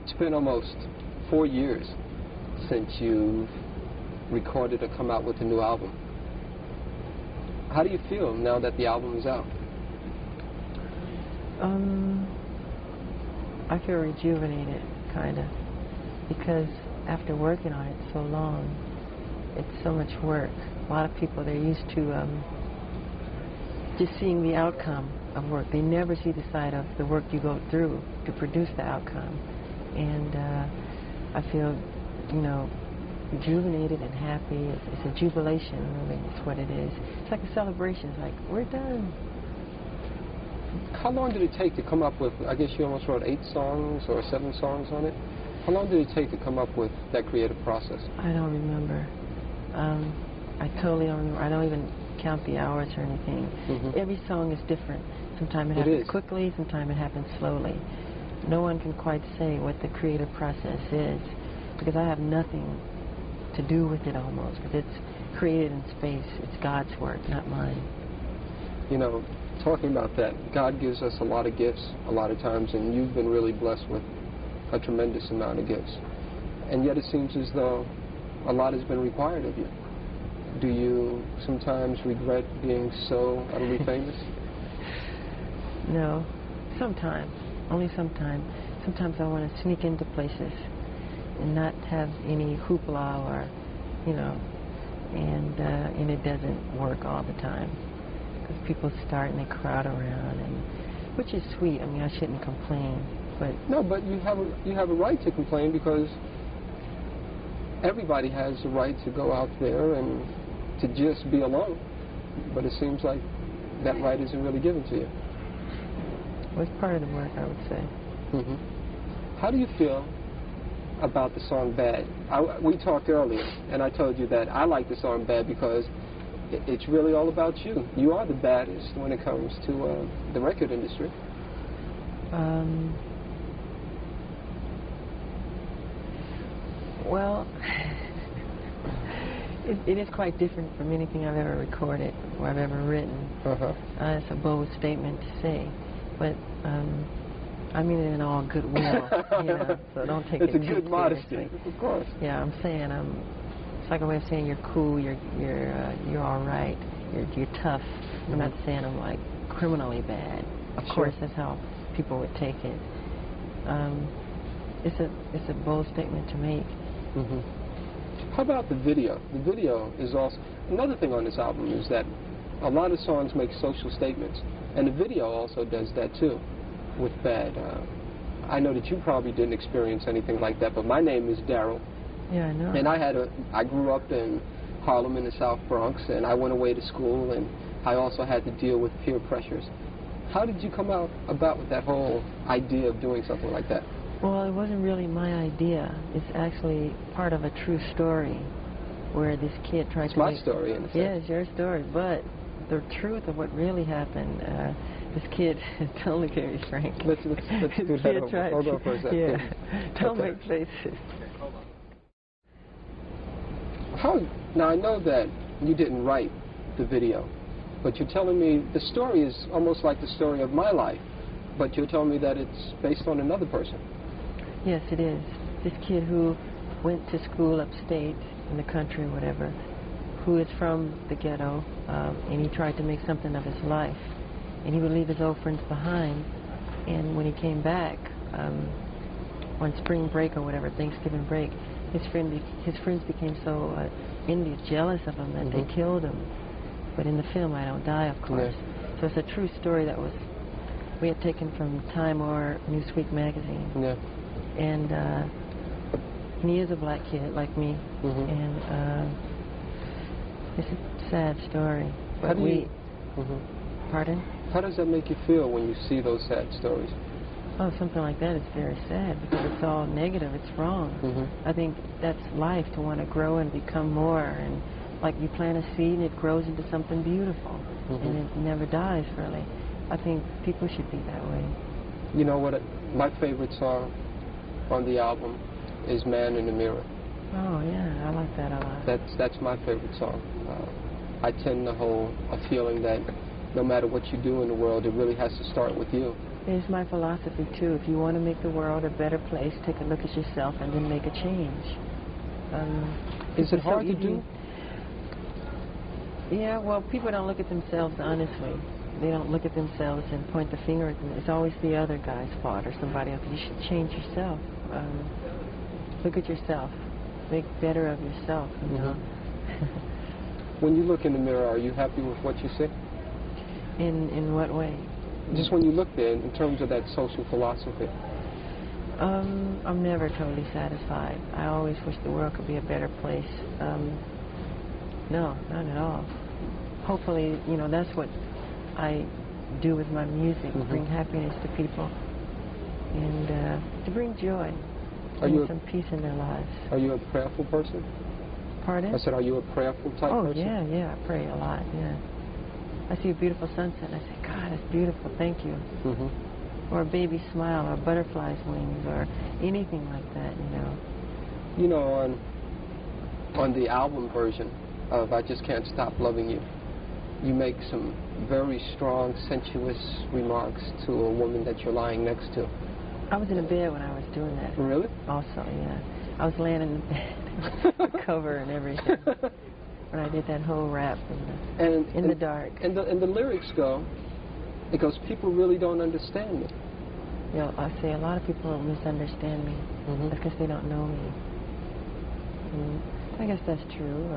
It's been almost 4 years since you've recorded or come out with a new album. How do you feel now that the album is out? I feel rejuvenated, kind of, because after working on it so long, it's so much work. A lot of people, they're used to just seeing the outcome of work. They never see the side of the work you go through to produce the outcome. And I feel, you know, rejuvenated and happy. It's a jubilation, really. It's what it is. It's like a celebration. It's like, we're done. How long did it take to come up with, I guess you almost wrote 8 songs or 7 songs on it? How long did it take to come up with that creative process? I don't remember. I totally don't remember. I don't even count the hours or anything. Every song is different. Sometimes it happens quickly, sometimes it happens slowly. No one can quite say what the creative process is, because I have nothing to do with it almost, because it's created in space. It's God's work, not mine. You know, talking about that, God gives us a lot of gifts a lot of times, and you've been really blessed with a tremendous amount of gifts. And yet it seems as though a lot has been required of you. Do you sometimes regret being so utterly famous? No, sometimes. Only sometimes. Sometimes I want to sneak into places and not have any hoopla or, you know, and it doesn't work all the time. Because people start and they crowd around, and which is sweet. I mean, I shouldn't complain, but... No, but you have a right to complain, because everybody has the right to go out there and to just be alone. But it seems like that right isn't really given to you. Well, it's part of the work, I would say. How do you feel about the song Bad? We talked earlier, and I told you that I like the song Bad because it's really all about you. You are the baddest when it comes to the record industry. Well, it is quite different from anything I've ever recorded or I've ever written. It's a bold statement to say, but I mean it in all goodwill, you know, so don't take it too seriously. It's a good modesty, of course. Yeah, I'm saying it's like a way of saying you're cool, you're all right, you're tough. I'm not saying I'm like criminally bad. Of course, that's how people would take it. It's a bold statement to make. How about the video? The video is also another thing on this album, is that a lot of songs make social statements, and the video also does that too. With Bad, I know that you probably didn't experience anything like that, but my name is Daryl. Yeah, I know. And I grew up in Harlem in the South Bronx, and I went away to school, and I also had to deal with peer pressures. How did you come about with that whole idea of doing something like that? Well, it wasn't really my idea. It's actually part of a true story where this kid tried to make... It's my story, in a sense. Yeah, it's your story, but the truth of what really happened, this kid, totally Gary Frank. Let's do that. Hold on for a second. Yeah, don't make faces. Now, I know that you didn't write the video, but you're telling me the story is almost like the story of my life, but you're telling me that it's based on another person. Yes, it is. This kid who went to school upstate in the country, whatever, who is from the ghetto, and he tried to make something of his life. And he would leave his old friends behind, and when he came back, on spring break or whatever, Thanksgiving break, his friends became so jealous of him that they killed him. But in the film, I don't die, of course. Yeah. So it's a true story that we had taken from Time or Newsweek magazine. Yeah. And he is a black kid like me, and it's a sad story. But Pardon? How does that make you feel when you see those sad stories? Oh, something like that is very sad, because it's all negative, it's wrong. I think that's life, to want to grow and become more, and like you plant a seed and it grows into something beautiful, and it never dies, really. I think people should be that way. You know what, my favorite song on the album is Man in the Mirror. Oh yeah, I like that a lot. That's my favorite song. I tend to hold a feeling that no matter what you do in the world, it really has to start with you. It's my philosophy, too. If you want to make the world a better place, take a look at yourself and then make a change. Is it hard to do? Yeah, well, people don't look at themselves honestly. They don't look at themselves and point the finger at them. It's always the other guy's fault or somebody else. You should change yourself. Look at yourself. Make better of yourself, you know. When you look in the mirror, are you happy with what you see? In what way? Just when you look there, in terms of that social philosophy. I'm never totally satisfied. I always wish the world could be a better place. No, not at all. Hopefully, you know, that's what I do with my music, bring happiness to people and to bring joy, bring some peace in their lives. Are you a prayerful person? Pardon? I said, are you a prayerful type person? Oh, yeah, I pray a lot, yeah. I see a beautiful sunset and I say, God, it's beautiful, thank you. Or a baby smile, or a butterfly's wings, or anything like that, you know. You know, on the album version of I Just Can't Stop Loving You, you make some very strong, sensuous remarks to a woman that you're lying next to. I was in a bed when I was doing that. Really? Also, yeah. I was laying in the bed, the cover and everything, when I did that whole rap in the dark. And the lyrics go, it goes, people really don't understand me. You know, I say a lot of people misunderstand me. That's because they don't know me. I guess that's true.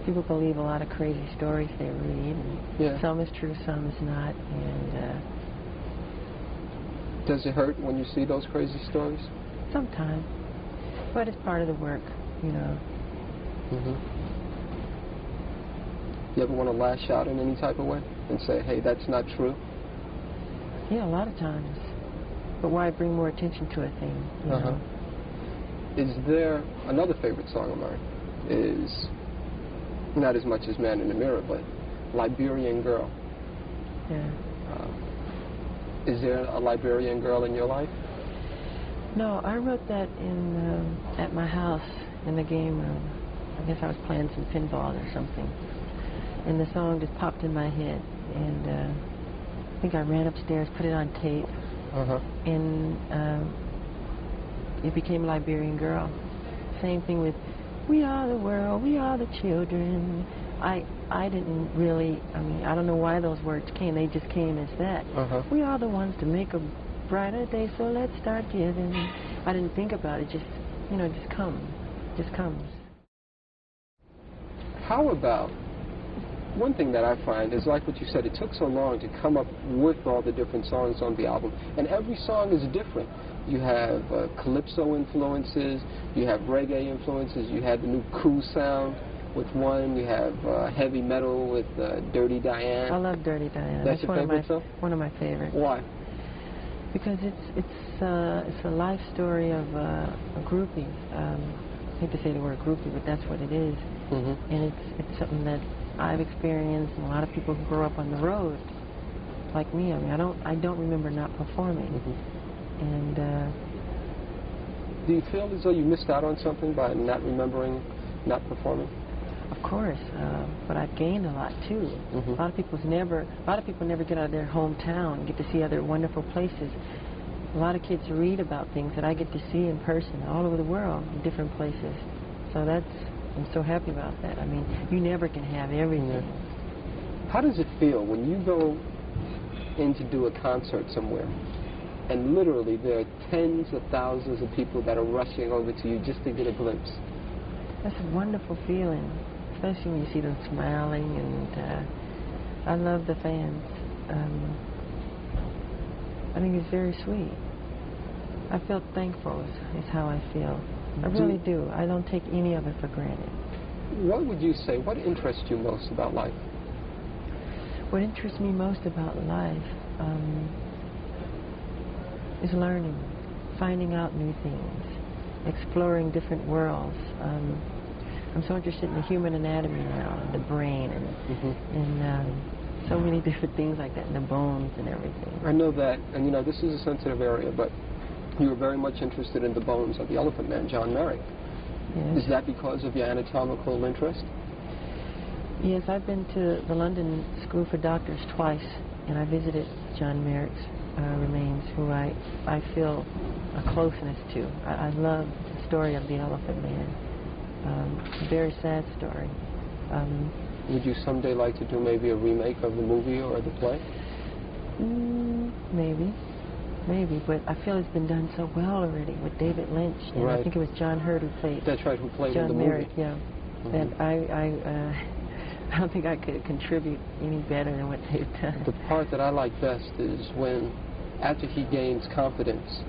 People believe a lot of crazy stories they read. And some is true, some is not. And does it hurt when you see those crazy stories? Sometimes. But it's part of the work, you know. You ever want to lash out in any type of way and say, hey, that's not true? Yeah, a lot of times. But why bring more attention to a thing, you know? Is there another favorite song of mine? Is not as much as Man in the Mirror, but Liberian Girl. Yeah. Is there a Liberian girl in your life? No, I wrote that in at my house in the game room. I guess I was playing some pinball or something. And the song just popped in my head. And I think I ran upstairs, put it on tape. And it became Liberian Girl. Same thing with We Are the World, We Are the Children. I didn't really, I mean, I don't know why those words came. They just came as that. We are the ones to make a brighter day, so let's start giving. I didn't think about it, just, you know, just comes. Just comes. How about, one thing that I find is like what you said, it took so long to come up with all the different songs on the album, and every song is different. You have calypso influences, you have reggae influences, you have the new cool sound with one, you have heavy metal with Dirty Diane. I love Dirty Diane. That's your favorite song? One of my favorites. Why? Because it's a life story of a groupie. I hate to say the word groupie, but that's what it is. And it's something that I've experienced, and a lot of people who grow up on the road, like me. I mean, I don't remember not performing. And do you feel as though you missed out on something by not remembering, not performing? Of course, but I've gained a lot too. A lot of people never get out of their hometown and get to see other wonderful places. A lot of kids read about things that I get to see in person all over the world, in different places. So I'm so happy about that. I mean, you never can have everything. How does it feel when you go in to do a concert somewhere, and literally there are tens of thousands of people that are rushing over to you just to get a glimpse? That's a wonderful feeling, especially when you see them smiling, and I love the fans. I think it's very sweet. I feel thankful is how I feel. I really do. I don't take any of it for granted. What would you say, what interests you most about life? What interests me most about life is learning, finding out new things, exploring different worlds. I'm so interested in the human anatomy now, the brain, and so many different things like that, and the bones and everything. I know that, and you know, this is a sensitive area, but you were very much interested in the bones of the Elephant Man, John Merrick. Yes. Is that because of your anatomical interest? Yes, I've been to the London School for Doctors twice, and I visited John Merrick's remains, who I feel a closeness to. I love the story of the Elephant Man. It's a very sad story. Would you someday like to do maybe a remake of the movie or the play? Maybe, but I feel it's been done so well already with David Lynch, and right. I think it was John Hurt who played. That's right, who played John in the Merrick, movie. yeah. That I don't think I could contribute any better than what they've done. The part that I like best is when, after he gains confidence,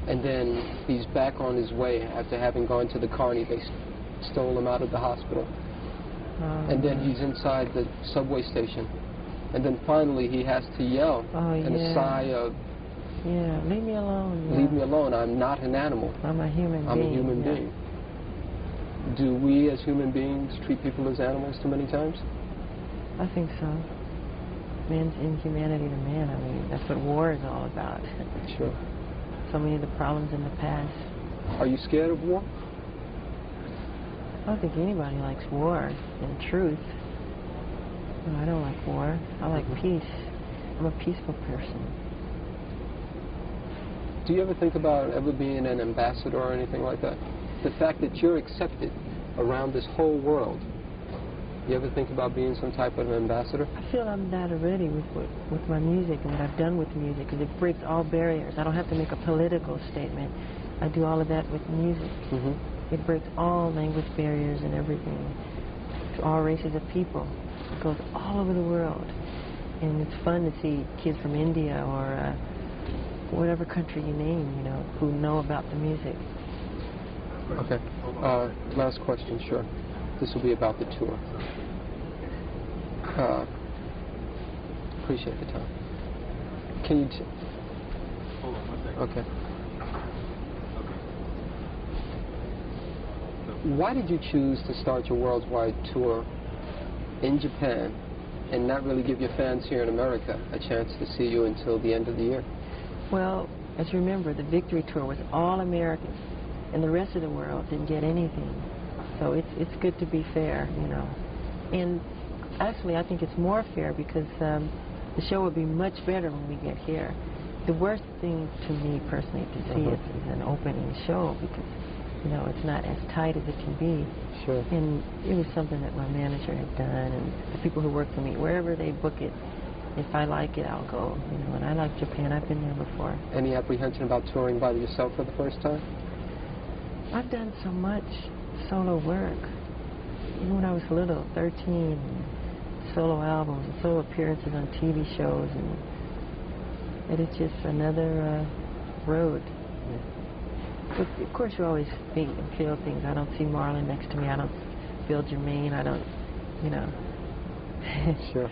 and then he's back on his way after having gone to the carny. They stole him out of the hospital. And then he's inside the subway station. And then finally he has to yell in a sigh of, leave me alone. Yeah. Leave me alone. I'm not an animal. I'm a human being. I'm a human being. Do we as human beings treat people as animals too many times? I think so. Man's inhumanity to man. I mean, that's what war is all about. Sure. So many of the problems in the past. Are you scared of war? I don't think anybody likes war, in truth. No, I don't like war. I like peace. I'm a peaceful person. Do you ever think about ever being an ambassador or anything like that? The fact that you're accepted around this whole world, you ever think about being some type of ambassador? I feel I'm that already with my music and what I've done with music, because it breaks all barriers. I don't have to make a political statement. I do all of that with music. It breaks all language barriers and everything to all races of people. It goes all over the world. And it's fun to see kids from India or whatever country you name, you know, who know about the music. Okay. Last question, sure. This will be about the tour. Appreciate the time. Can you... Hold on 1 second. Okay. Why did you choose to start your worldwide tour in Japan and not really give your fans here in America a chance to see you until the end of the year? Well, as you remember, the Victory Tour was all Americans, and the rest of the world didn't get anything. So it's good to be fair, you know. And actually, I think it's more fair because the show will be much better when we get here. The worst thing to me personally to see is an opening show because, you know, it's not as tight as it can be. Sure. And it was something that my manager had done, and the people who work for me, wherever they book it, if I like it, I'll go. You know, and I like Japan. I've been there before. Any apprehension about touring by yourself for the first time? I've done so much solo work. Even when I was little, 13, solo albums, and solo appearances on TV shows, and it is just another road. But of course, you always think and feel things. I don't see Marlon next to me. I don't feel Jermaine. I don't, you know. Sure.